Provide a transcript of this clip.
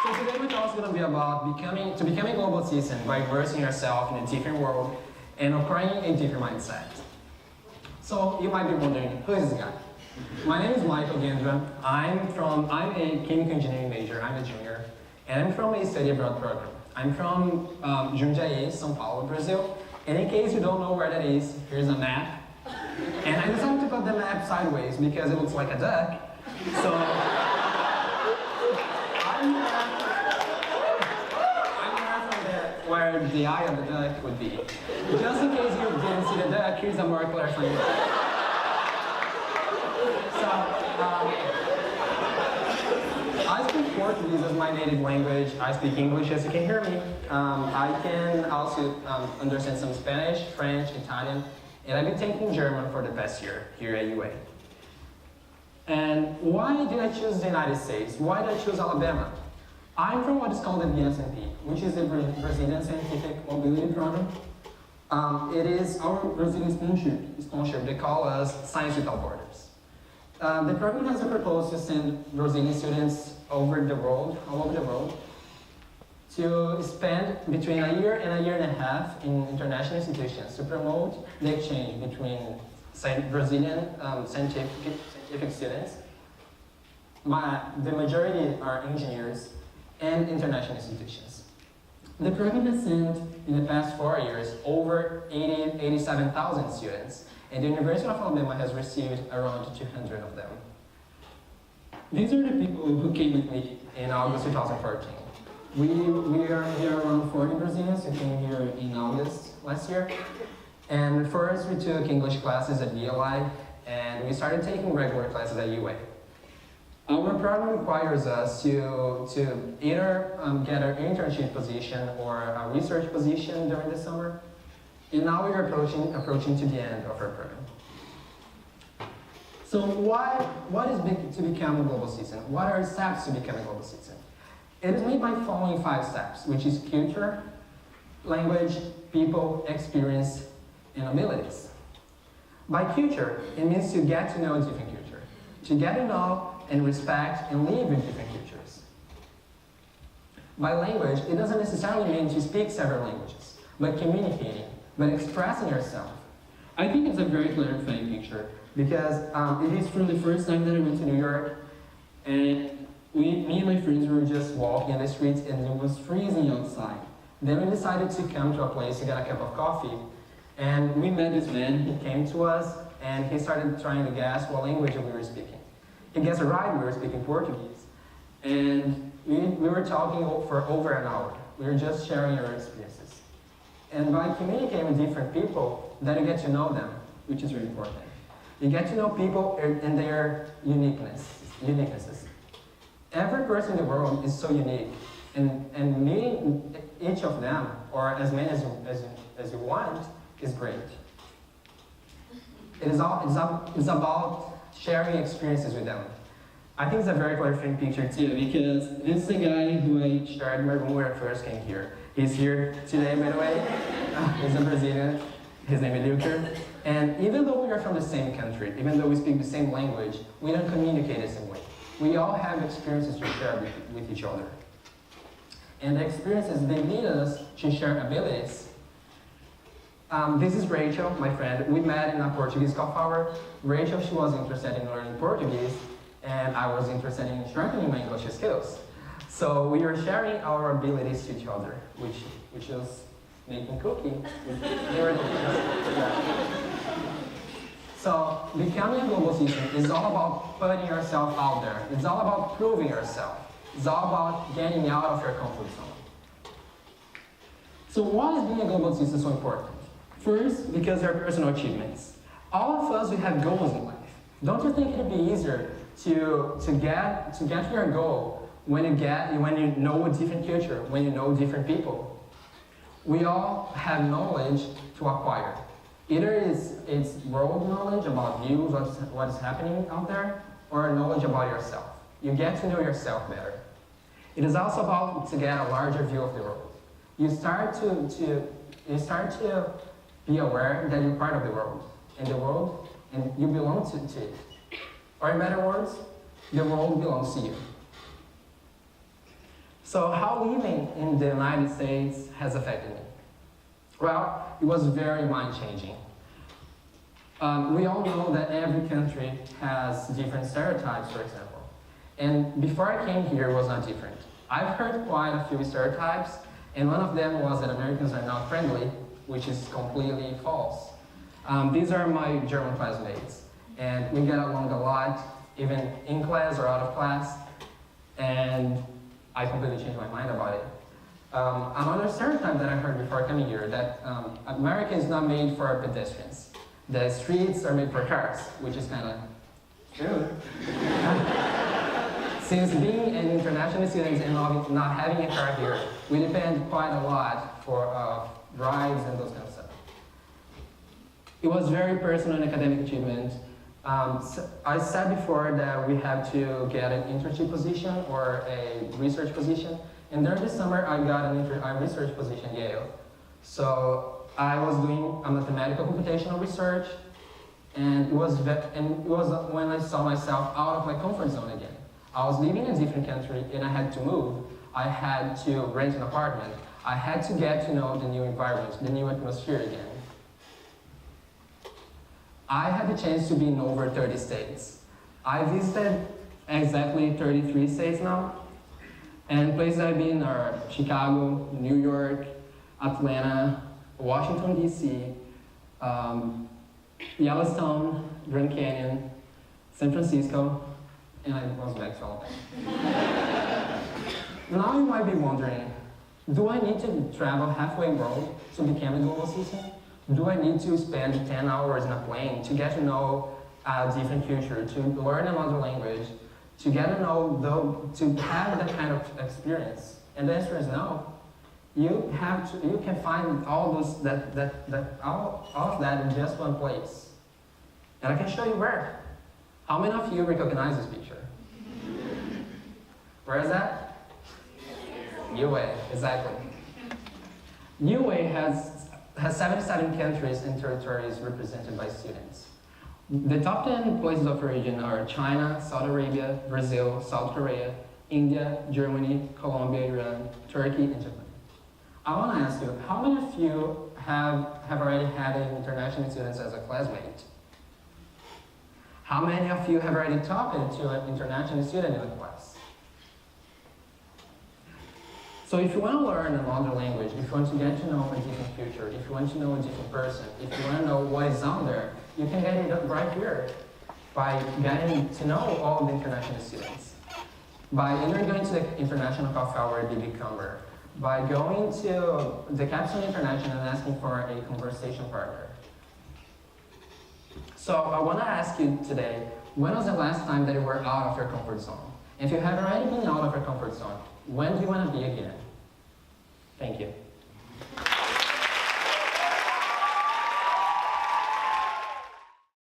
So today my talk is going to be about becoming a global citizen by immersing yourself in a different world and acquiring a different mindset. So you might be wondering, who is this guy? My name is Gandra. I'm a chemical engineering major. I'm a junior, and I'm from a study abroad program. I'm from Jundiaí, São Paulo, Brazil. And in case you don't know where that is, here's a map. And I decided to put the map sideways because it looks like a duck. So I'm from there where the eye of the duck would be. Just in case you didn't see the duck, here's a more clarifying map. So, I speak Portuguese as my native language. I speak English, as you can hear me. I can also understand some Spanish, French, Italian, and I've been taking German for the past year here at UA. And why did I choose the United States? Why did I choose Alabama? I'm from what is called the BSMP, which is the Brazilian Scientific Mobility Program. It is our Brazilian sponsor. They call us Science Without Borders. The program has a proposal to send Brazilian students all over the world, to spend between a year and a half in international institutions to promote the exchange between Brazilian scientific students. The majority are engineers and international institutions. The program has sent, in the past 4 years, over 87,000 students, and the University of Alabama has received around 200 of them. These are the people who came with me in August 2014. We are around 40 Brazilians who came here in August last year. And first we took English classes at DLI, and we started taking regular classes at UA. Our program requires us to either get an internship position or a research position during the summer. And now we are approaching to the end of our program. So what is to become a global citizen? What are steps to become a global citizen? It is made by following 5 steps, which is culture, language, people, experience, and abilities. By culture, it means to get to know a different culture, to get to know and respect and live in different cultures. By language, it doesn't necessarily mean to speak several languages, but communicating, but expressing yourself. I think it's a very clarifying picture because it is from the first time that I went to New York, and me and my friends were just walking in the streets and it was freezing outside. Then we decided to come to a place to get a cup of coffee, and we met this man. He came to us and he started trying to guess what language we were speaking. He guessed right, we were speaking Portuguese. And we were talking for over an hour. We were just sharing our experiences. And by communicating with different people, then you get to know them, which is really important. You get to know people and their uniquenesses. Every person in the world is so unique, and meeting each of them, or as many as you want, is great. It's about sharing experiences with them. I think it's a very clarifying picture too, because this is a guy who I shared my room when I first came here. He's here today, by the way. He's a Brazilian. His name is Luker. And even though we are from the same country, even though we speak the same language, we don't communicate the same way. We all have experiences to share with each other. And the experiences, they lead us to share abilities. This is Rachel, my friend. We met in a Portuguese coffee hour. Rachel, she was interested in learning Portuguese, and I was interested in sharpening my English skills. So we are sharing our abilities to each other, which is making cooking. So becoming a global citizen is all about putting yourself out there. It's all about proving yourself. It's all about getting out of your comfort zone. So why is being a global citizen so important? First, because they're personal achievements. All of us, we have goals in life. Don't you think it'd be easier to get to your goal when you know a different culture, when you know different people? We all have knowledge to acquire. Either it's world knowledge about views, what is happening out there, or knowledge about yourself. You get to know yourself better. It is also about to get a larger view of the world. You start to be aware that you're part of the world, and you belong to it. Or in better words, the world belongs to you. So how living in the United States has affected me? Well, it was very mind-changing. We all know that every country has different stereotypes, for example. And before I came here, it was not different. I've heard quite a few stereotypes, and one of them was that Americans are not friendly, which is completely false. These are my German classmates, and we get along a lot, even in class or out of class, and I completely changed my mind about it. Another stereotype that I heard before coming here, that America is not made for pedestrians. The streets are made for cars, which is kind of true. Since being an international student and not having a car here, we depend quite a lot for rides and those kind of stuff. It was very personal and academic achievement. So I said before that we have to get an internship position or a research position, and during the summer I got a research position at Yale. So I was doing a mathematical computational research, and it was when I saw myself out of my comfort zone again. I was living in a different country and I had to move. I had to rent an apartment. I had to get to know the new environment, the new atmosphere again. I had the chance to be in over 30 states. I visited exactly 33 states now. And places I've been are Chicago, New York, Atlanta, Washington, D.C., Yellowstone, Grand Canyon, San Francisco, and I was back to all of them. Now you might be wondering, do I need to travel halfway world to become a global citizen? Do I need to spend 10 hours in a plane to get to know a different culture, to learn another language, to get to know, to have that kind of experience? And the answer is no. You can find all of that in just one place. And I can show you where. How many of you recognize this picture? Where is that? UA, exactly. UA has 77 countries and territories represented by students. The top 10 places of origin are China, Saudi Arabia, Brazil, South Korea, India, Germany, Colombia, Iran, Turkey, and Japan. I want to ask you, how many of you have already had an international student as a classmate? How many of you have already talked to an international student in a class? So if you want to learn another language, if you want to get to know a different future, if you want to know a different person, if you want to know what is out there, you can get it right here by getting to know all the international students. By either going to the International Coffee Hour at BB Cumber, by going to the Capstone International and asking for a conversation partner. So I want to ask you today, when was the last time that you were out of your comfort zone? If you have already been out of your comfort zone, when do you want to be again? Thank you.